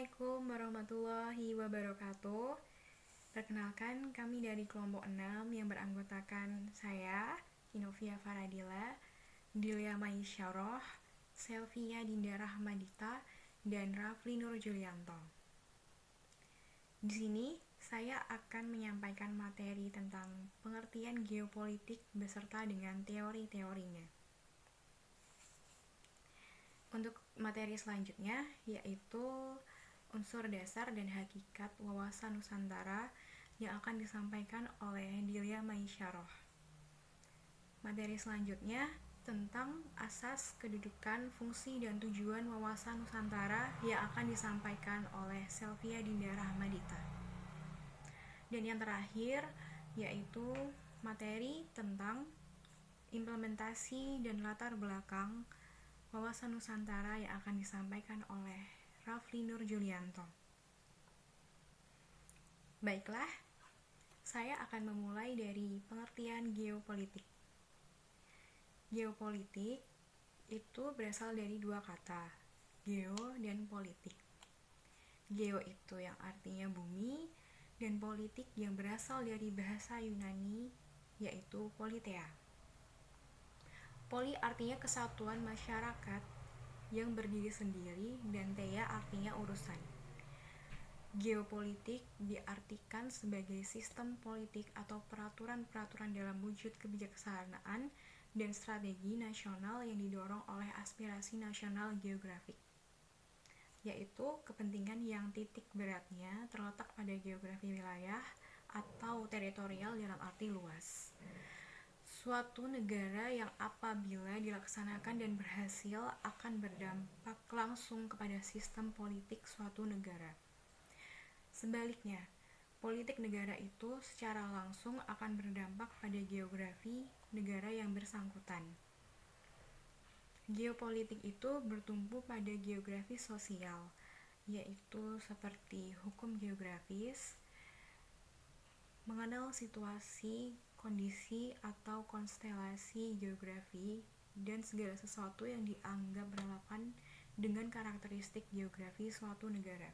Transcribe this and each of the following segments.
Assalamualaikum warahmatullahi wabarakatuh. Perkenalkan, kami dari kelompok 6 yang beranggotakan saya, Inovia Faradila, Dilia Maisyarah, Selvia Dinda Rahmadita, dan Rafli Nur Julianto. Di sini saya akan menyampaikan materi tentang pengertian geopolitik beserta dengan teori-teorinya. Untuk materi selanjutnya yaitu unsur dasar dan hakikat wawasan Nusantara yang akan disampaikan oleh Dilia Maisyarah. Materi selanjutnya tentang asas, kedudukan, fungsi, dan tujuan wawasan Nusantara yang akan disampaikan oleh Selvia Dinda Rahmadita. Dan yang terakhir yaitu materi tentang implementasi dan latar belakang wawasan Nusantara yang akan disampaikan oleh Rafli Nur Julianto. Baiklah, saya akan memulai dari pengertian geopolitik. Geopolitik itu berasal dari dua kata, geo dan politik. Geo itu yang artinya bumi, dan politik yang berasal dari bahasa Yunani, yaitu politea. Poli artinya kesatuan masyarakat yang berdiri sendiri, dan tea artinya urusan. Geopolitik diartikan sebagai sistem politik atau peraturan-peraturan dalam wujud kebijaksanaan dan strategi nasional yang didorong oleh aspirasi nasional geografik, yaitu kepentingan yang titik beratnya terletak pada geografi wilayah atau teritorial dalam arti luas. Suatu negara yang apabila dilaksanakan dan berhasil akan berdampak langsung kepada sistem politik suatu negara. Sebaliknya, politik negara itu secara langsung akan berdampak pada geografi negara yang bersangkutan. Geopolitik itu bertumpu pada geografi sosial, yaitu seperti hukum geografis, mengenal situasi, kondisi, atau konstelasi geografi, dan segala sesuatu yang dianggap relevan dengan karakteristik geografi suatu negara.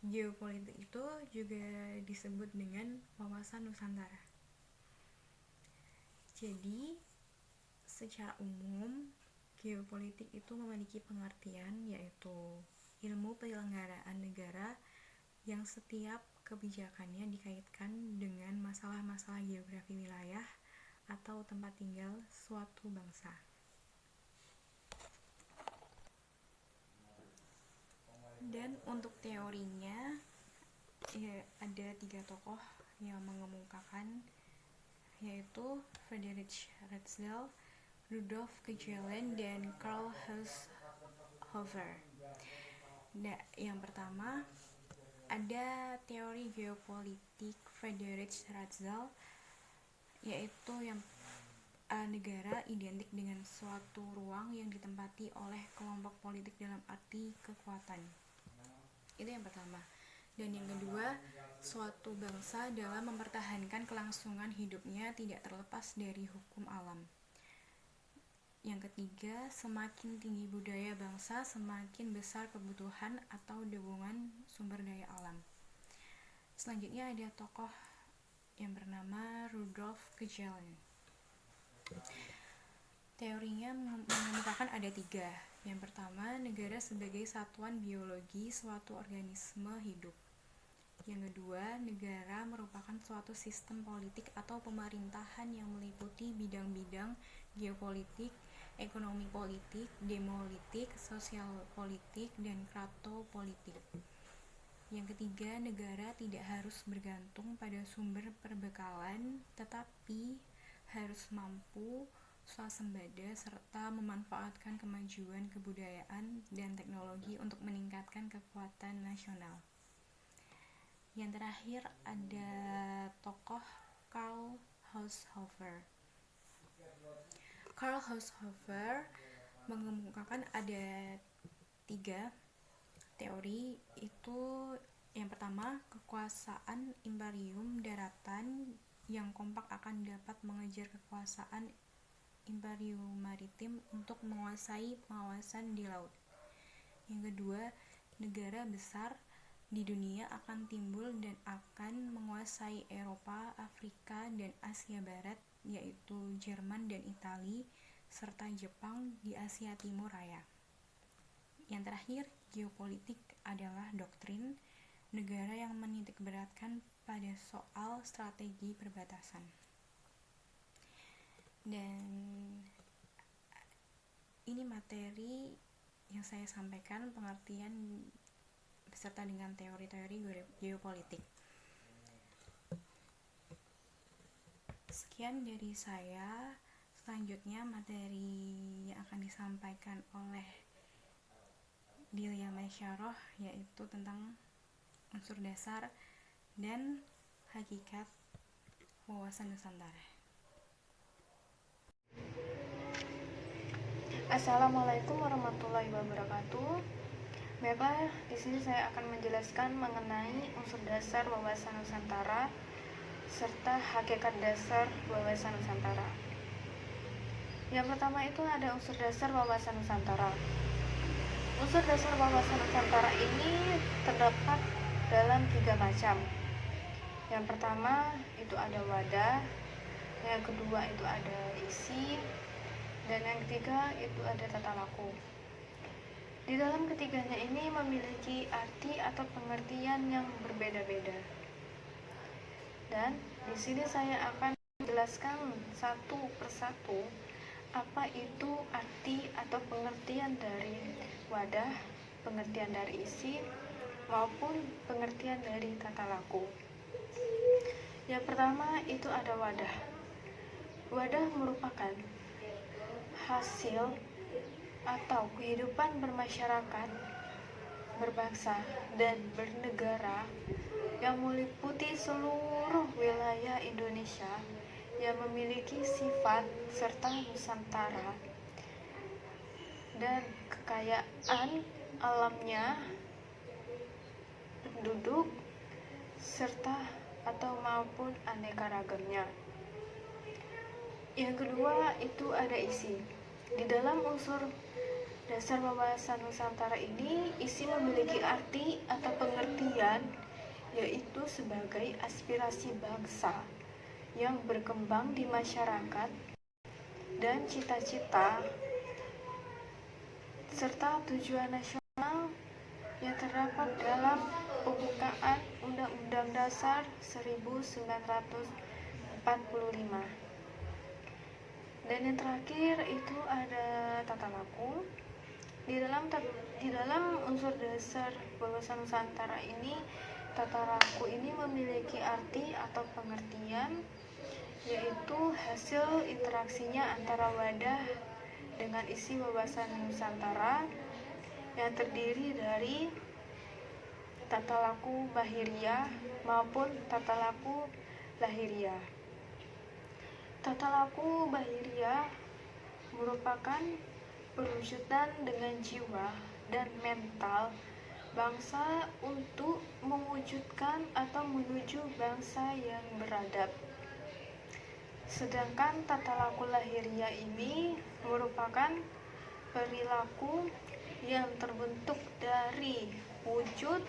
Geopolitik itu juga disebut dengan wawasan Nusantara. Jadi, secara umum, geopolitik itu memiliki pengertian yaitu ilmu penyelenggaraan negara yang setiap kebijakannya dikaitkan dengan masalah-masalah geografi wilayah atau tempat tinggal suatu bangsa. Dan untuk teorinya ada 3 tokoh yang mengemukakan, yaitu Friedrich Ratzel, Rudolf Kjellén, dan Karl Haushofer. Nah, yang pertama ada teori geopolitik Friedrich Ratzel, yaitu yang negara identik dengan suatu ruang yang ditempati oleh kelompok politik dalam arti kekuatan. Itu yang pertama. Dan yang kedua, suatu bangsa dalam mempertahankan kelangsungan hidupnya tidak terlepas dari hukum alam. Yang ketiga, semakin tinggi budaya bangsa, semakin besar kebutuhan atau dukungan sumber daya alam. Selanjutnya ada tokoh yang bernama Rudolf Kjellén. Teorinya mengemukakan ada 3. Yang pertama, negara sebagai satuan biologi suatu organisme hidup. Yang kedua, negara merupakan suatu sistem politik atau pemerintahan yang meliputi bidang-bidang geopolitik, ekonomi politik, demopolitik, sosial politik, dan kratopolitik. Yang ketiga, negara tidak harus bergantung pada sumber perbekalan, tetapi harus mampu swasembada serta memanfaatkan kemajuan kebudayaan dan teknologi untuk meningkatkan kekuatan nasional. Yang terakhir ada tokoh Karl Haushofer. Karl Haushofer mengemukakan ada 3 teori, itu yang pertama, kekuasaan imperium daratan yang kompak akan dapat mengejar kekuasaan imperium maritim untuk menguasai pengawasan di laut. Yang kedua, negara besar di dunia akan timbul dan akan menguasai Eropa, Afrika, dan Asia Barat, yaitu Jerman dan Italia, serta Jepang di Asia Timur Raya. Yang terakhir, geopolitik adalah doktrin negara yang menitikberatkan pada soal strategi perbatasan. Dan ini materi yang saya sampaikan, pengertian beserta dengan teori-teori geopolitik. Sekian dari saya. Selanjutnya materi yang akan disampaikan oleh Dilia Maisyaroh, yaitu tentang unsur dasar dan hakikat wawasan Nusantara. Assalamualaikum warahmatullahi wabarakatuh. Baiklah, di sini saya akan menjelaskan mengenai unsur dasar wawasan Nusantara serta hakikat dasar wawasan Nusantara. Yang pertama itu ada unsur dasar wawasan Nusantara. Unsur dasar wawasan Nusantara ini terdapat dalam 3 macam. Yang pertama itu ada wadah, yang kedua itu ada isi, dan yang ketiga itu ada tata laku. Di dalam ketiganya ini memiliki arti atau pengertian yang berbeda-beda. Dan di sini saya akan menjelaskan satu persatu apa itu arti atau pengertian dari wadah, pengertian dari isi, maupun pengertian dari tata laku. Yang pertama itu ada wadah. Wadah merupakan hasil atau kehidupan bermasyarakat, berbangsa, dan bernegara yang meliputi seluruh wilayah Indonesia yang memiliki sifat serta nusantara dan kekayaan alamnya, penduduk, serta atau maupun aneka ragamnya. Yang kedua itu ada isi. Di dalam unsur dasar wawasan Nusantara ini, isi memiliki arti atau pengertian yaitu sebagai aspirasi bangsa yang berkembang di masyarakat dan cita-cita serta tujuan nasional yang terdapat dalam pembukaan Undang-Undang Dasar 1945. Dan yang terakhir itu ada tata laku. Di dalam unsur dasar wawasan Nusantara ini, tata laku ini memiliki arti atau pengertian yaitu hasil interaksinya antara wadah dengan isi wawasan Nusantara yang terdiri dari tata laku bahiriyah maupun tata laku lahiriah. Tata laku bahiriyah merupakan perwujudan dengan jiwa dan mental bangsa untuk mewujudkan atau menuju bangsa yang beradab. Sedangkan tata laku lahiriah ini merupakan perilaku yang terbentuk dari wujud,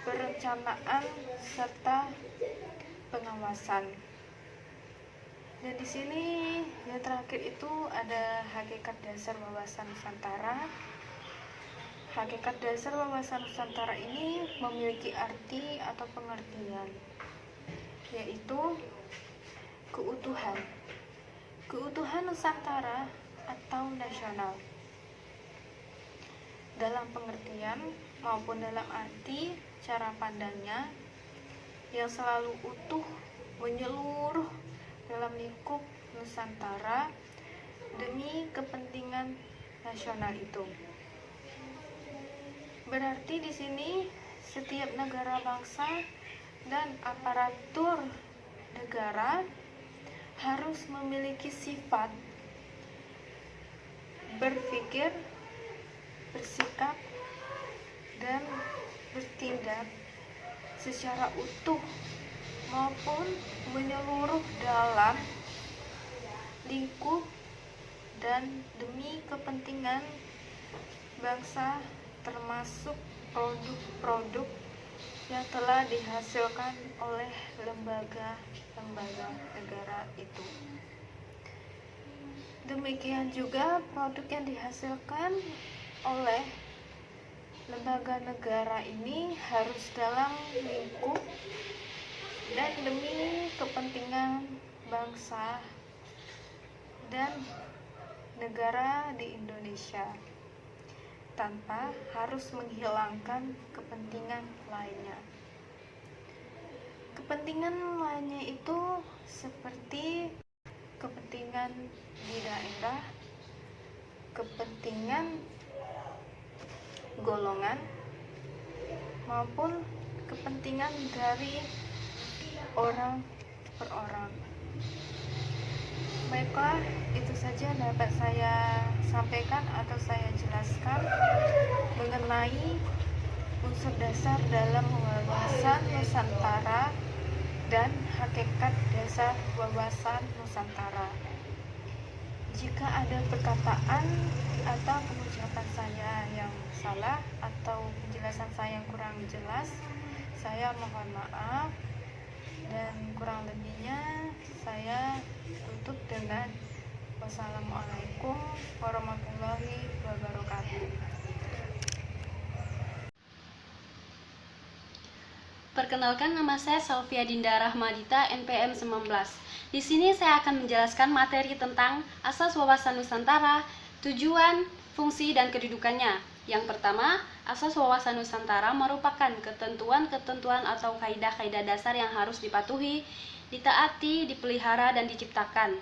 perencanaan, serta pengawasan. Dan di sini yang terakhir itu ada hakikat dasar wawasan Nusantara. Hakikat dasar wawasan Nusantara ini memiliki arti atau pengertian yaitu keutuhan. Keutuhan Nusantara atau nasional. Dalam pengertian maupun dalam arti cara pandangnya yang selalu utuh menyeluruh dalam lingkup Nusantara demi kepentingan nasional itu. Berarti di sini setiap negara bangsa dan aparatur negara harus memiliki sifat berpikir, bersikap, dan bertindak secara utuh maupun menyeluruh dalam lingkup dan demi kepentingan bangsa termasuk produk-produk yang telah dihasilkan oleh lembaga-lembaga negara itu. Demikian juga produk yang dihasilkan oleh lembaga negara ini harus dalam lingkup dan demi kepentingan bangsa dan negara di Indonesia, tanpa harus menghilangkan kepentingan lainnya. Kepentingan lainnya itu seperti kepentingan di daerah, kepentingan golongan, maupun kepentingan dari orang per orang. Baiklah, itu saja dapat saya sampaikan atau saya jelaskan mengenai unsur dasar dalam wawasan Nusantara dan hakikat dasar wawasan Nusantara. Jika ada perkataan atau pengucapan saya yang salah atau penjelasan saya yang kurang jelas, saya mohon maaf, dan kurang lebihnya saya tutup dengan wassalamualaikum warahmatullahi wabarakatuh. Perkenalkan, nama saya Salvia Dinda Rahmadita, NPM 19. Di sini saya akan menjelaskan materi tentang asas wawasan Nusantara, tujuan, fungsi, dan kedudukannya. Yang pertama, asas wawasan Nusantara merupakan ketentuan-ketentuan atau kaidah-kaidah dasar yang harus dipatuhi, ditaati, dipelihara, dan diciptakan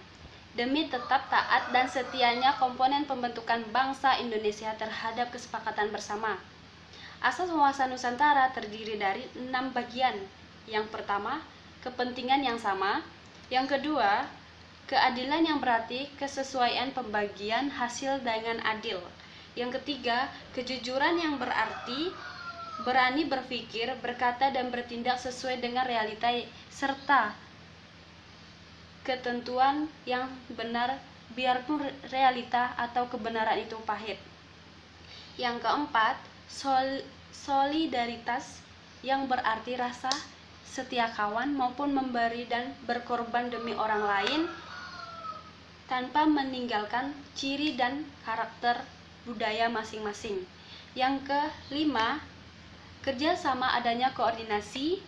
demi tetap taat dan setianya komponen pembentukan bangsa Indonesia terhadap kesepakatan bersama. Asas wawasan Nusantara terdiri dari 6 bagian. Yang pertama, kepentingan yang sama. Yang kedua, keadilan yang berarti kesesuaian pembagian hasil dengan adil. Yang ketiga, kejujuran yang berarti berani berpikir, berkata, dan bertindak sesuai dengan realita serta ketentuan yang benar biarpun realita atau kebenaran itu pahit. Yang keempat, solidaritas yang berarti rasa setia kawan maupun memberi dan berkorban demi orang lain tanpa meninggalkan ciri dan karakter budaya masing-masing. Yang kelima, kerjasama adanya koordinasi,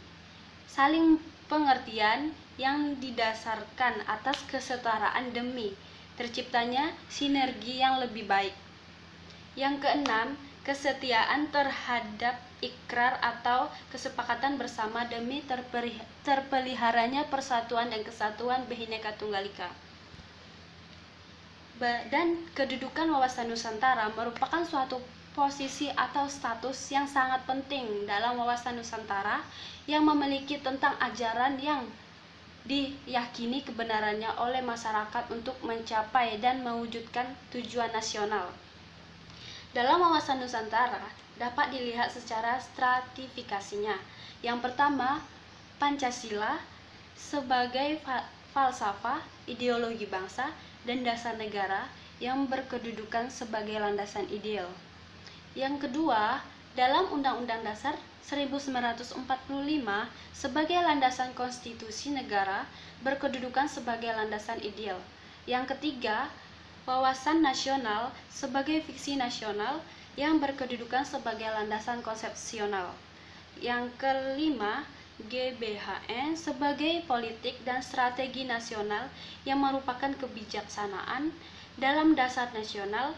saling pengertian yang didasarkan atas kesetaraan demi terciptanya sinergi yang lebih baik. Yang keenam, kesetiaan terhadap ikrar atau kesepakatan bersama demi terpeliharanya persatuan dan kesatuan Bhinneka Tunggal Ika. Dan kedudukan wawasan Nusantara merupakan suatu posisi atau status yang sangat penting dalam wawasan Nusantara yang memiliki tentang ajaran yang diyakini kebenarannya oleh masyarakat untuk mencapai dan mewujudkan tujuan nasional. Dalam wawasan Nusantara dapat dilihat secara stratifikasinya. Yang pertama, Pancasila sebagai falsafah, ideologi bangsa, dan dasar negara yang berkedudukan sebagai landasan ideal. Yang kedua, dalam Undang-Undang Dasar 1945 sebagai landasan konstitusi negara berkedudukan sebagai landasan ideal. Yang ketiga, wawasan nasional sebagai fiksi nasional yang berkedudukan sebagai landasan konsepsional. Yang kelima, GBHN sebagai politik dan strategi nasional yang merupakan kebijaksanaan dalam dasar nasional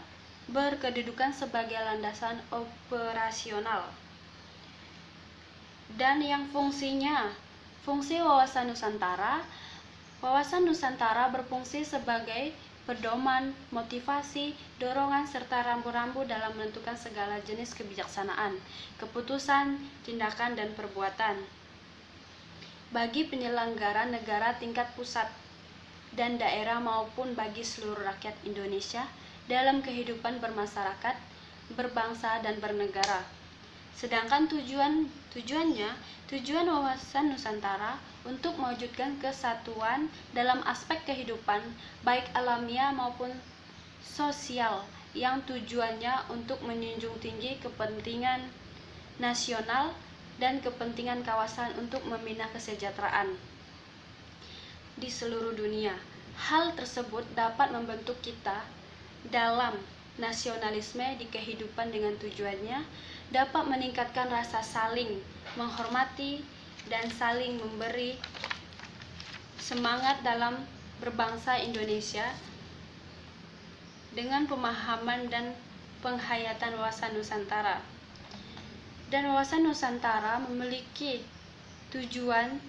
berkedudukan sebagai landasan operasional. Dan yang fungsinya, fungsi wawasan Nusantara. Wawasan Nusantara berfungsi sebagai pedoman, motivasi, dorongan, serta rambu-rambu dalam menentukan segala jenis kebijaksanaan, keputusan, tindakan, dan perbuatan bagi penyelenggara negara tingkat pusat dan daerah maupun bagi seluruh rakyat Indonesia dalam kehidupan bermasyarakat, berbangsa, dan bernegara. Sedangkan tujuan wawasan Nusantara untuk mewujudkan kesatuan dalam aspek kehidupan baik alamiah maupun sosial yang tujuannya untuk menjunjung tinggi kepentingan nasional dan kepentingan kawasan untuk membina kesejahteraan di seluruh dunia. Hal tersebut dapat membentuk kita dalam nasionalisme di kehidupan dengan tujuannya dapat meningkatkan rasa saling menghormati dan saling memberi semangat dalam berbangsa Indonesia dengan pemahaman dan penghayatan wawasan Nusantara. Dan wawasan Nusantara memiliki tujuan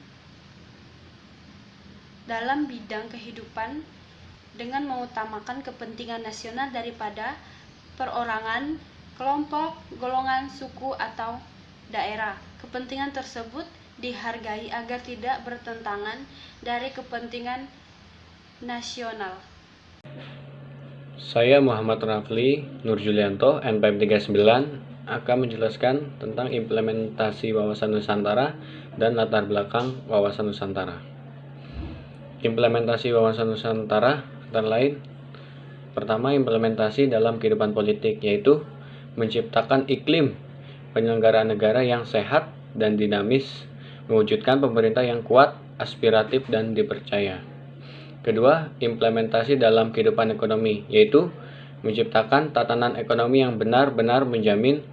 dalam bidang kehidupan dengan mengutamakan kepentingan nasional daripada perorangan, kelompok, golongan, suku, atau daerah. Kepentingan tersebut dihargai agar tidak bertentangan dari kepentingan nasional. Saya Muhammad Rafli Nur Julianto, NPM 39, akan menjelaskan tentang implementasi wawasan Nusantara dan latar belakang wawasan Nusantara. Implementasi wawasan Nusantara antara lain: pertama, implementasi dalam kehidupan politik, yaitu menciptakan iklim penyelenggaraan negara yang sehat dan dinamis, mewujudkan pemerintah yang kuat, aspiratif, dan dipercaya. Kedua, implementasi dalam kehidupan ekonomi, yaitu menciptakan tatanan ekonomi yang benar-benar menjamin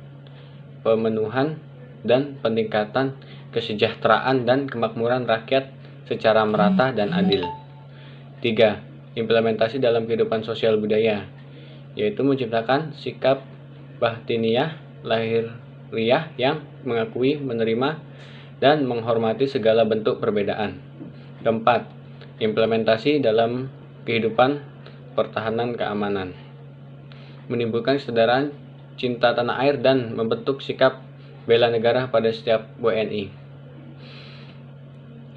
pemenuhan dan peningkatan kesejahteraan dan kemakmuran rakyat secara merata dan adil. 3. Implementasi dalam kehidupan sosial budaya, yaitu menciptakan sikap batiniyah lahiriah yang mengakui, menerima, dan menghormati segala bentuk perbedaan. Keempat, implementasi dalam kehidupan pertahanan keamanan, menimbulkan kesadaran cinta tanah air dan membentuk sikap bela negara pada setiap WNI.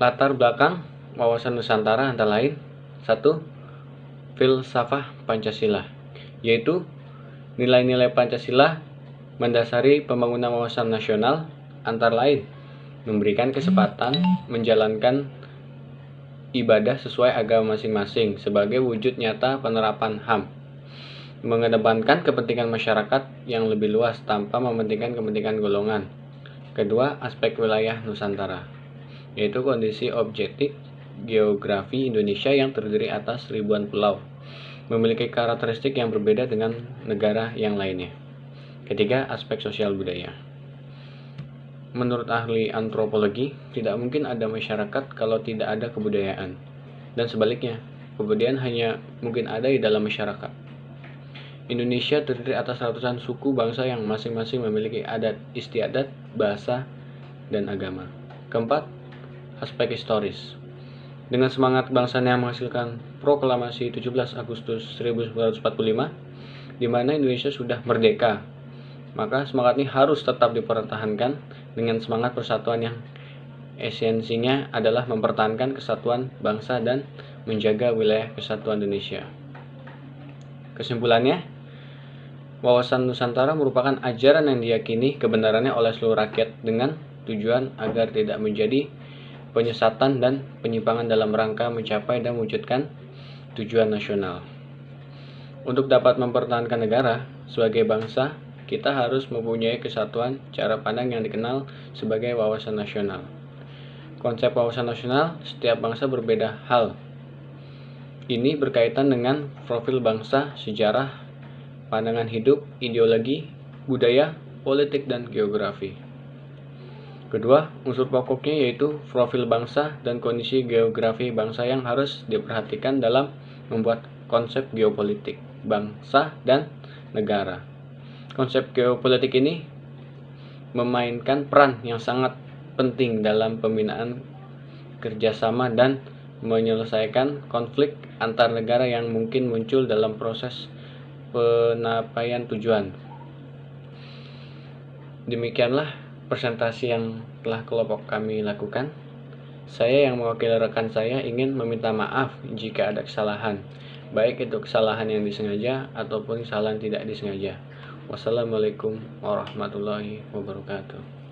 Latar belakang wawasan Nusantara antara lain: 1. Filsafah Pancasila, yaitu nilai-nilai Pancasila mendasari pembangunan wawasan nasional, antara lain memberikan kesempatan menjalankan ibadah sesuai agama masing-masing sebagai wujud nyata penerapan HAM, mengedepankan kepentingan masyarakat yang lebih luas tanpa mementingkan kepentingan golongan. Kedua, aspek wilayah Nusantara, yaitu kondisi objektif geografi Indonesia yang terdiri atas ribuan pulau, memiliki karakteristik yang berbeda dengan negara yang lainnya. Ketiga, aspek sosial budaya. Menurut ahli antropologi, tidak mungkin ada masyarakat kalau tidak ada kebudayaan, dan sebaliknya, kebudayaan hanya mungkin ada di dalam masyarakat. Indonesia terdiri atas ratusan suku bangsa yang masing-masing memiliki adat istiadat, bahasa, dan agama. Keempat, aspek historis. Dengan semangat bangsanya yang menghasilkan proklamasi 17 Agustus 1945, di mana Indonesia sudah merdeka, maka semangat ini harus tetap dipertahankan dengan semangat persatuan yang esensinya adalah mempertahankan kesatuan bangsa dan menjaga wilayah kesatuan Indonesia. Kesimpulannya, wawasan Nusantara merupakan ajaran yang diyakini kebenarannya oleh seluruh rakyat dengan tujuan agar tidak menjadi penyesatan dan penyimpangan dalam rangka mencapai dan mewujudkan tujuan nasional. Untuk dapat mempertahankan negara sebagai bangsa, kita harus mempunyai kesatuan cara pandang yang dikenal sebagai wawasan nasional. Konsep wawasan nasional setiap bangsa berbeda hal. Ini berkaitan dengan profil bangsa, sejarah, pandangan hidup, ideologi, budaya, politik, dan geografi. Kedua, unsur pokoknya yaitu profil bangsa dan kondisi geografi bangsa yang harus diperhatikan dalam membuat konsep geopolitik bangsa dan negara. Konsep geopolitik ini memainkan peran yang sangat penting dalam pembinaan kerjasama dan menyelesaikan konflik antar negara yang mungkin muncul dalam proses penyampaian tujuan. Demikianlah presentasi yang telah kelompok kami lakukan. Saya yang mewakili rekan saya ingin meminta maaf jika ada kesalahan, baik itu kesalahan yang disengaja ataupun kesalahan tidak disengaja. Wassalamualaikum warahmatullahi wabarakatuh.